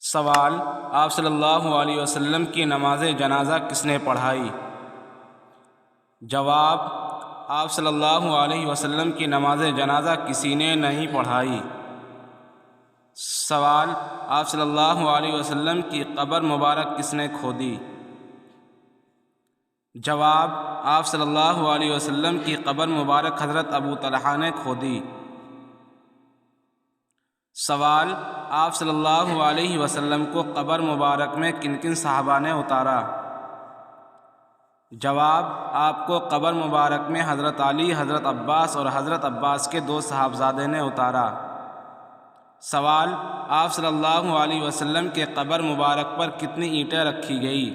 سوال: آپ صلی اللہ علیہ وسلم کی نماز جنازہ کس نے پڑھائی؟ جواب: آپ صلی اللہ علیہ وسلم کی نماز جنازہ کسی نے نہیں پڑھائی۔ سوال: آپ صلی اللہ علیہ وسلم کی قبر مبارک کس نے کھودی؟ جواب: آپ صلی اللہ علیہ وسلم کی قبر مبارک حضرت ابو طلحہ نے کھودی۔ سوال: آپ صلی اللہ علیہ وسلم کو قبر مبارک میں کن کن صحابہ نے اتارا؟ جواب: آپ کو قبر مبارک میں حضرت علی، حضرت عباس اور حضرت عباس کے 2 صاحبزادے نے اتارا۔ سوال: آپ صلی اللہ علیہ وسلم کے قبر مبارک پر کتنی اینٹیں رکھی گئی؟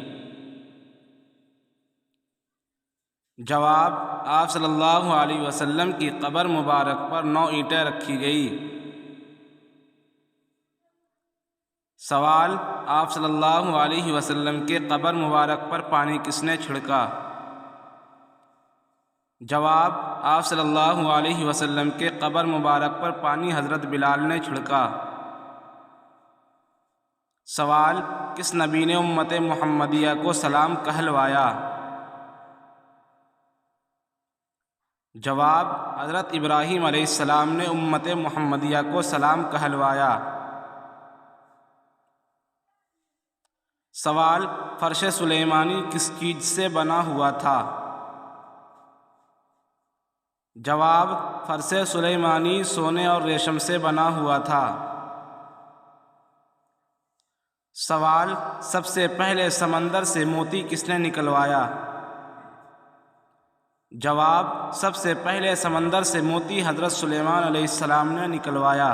جواب: آپ صلی اللہ علیہ وسلم کی قبر مبارک پر 9 اینٹیں رکھی گئی۔ سوال: آپ صلی اللہ علیہ وسلم کے قبر مبارک پر پانی کس نے چھڑکا؟ جواب: آپ صلی اللہ علیہ وسلم کے قبر مبارک پر پانی حضرت بلال نے چھڑکا۔ سوال: کس نبی نے امت محمدیہ کو سلام کہلوایا؟ جواب: حضرت ابراہیم علیہ السلام نے امت محمدیہ کو سلام کہلوایا۔ سوال: فرش سلیمانی کس چیز سے بنا ہوا تھا؟ جواب: فرش سلیمانی سونے اور ریشم سے بنا ہوا تھا۔ سوال: سب سے پہلے سمندر سے موتی کس نے نکلوایا؟ جواب: سب سے پہلے سمندر سے موتی حضرت سلیمان علیہ السلام نے نکلوایا۔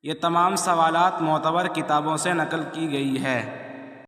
یہ تمام سوالات معتبر کتابوں سے نقل کی گئی ہے۔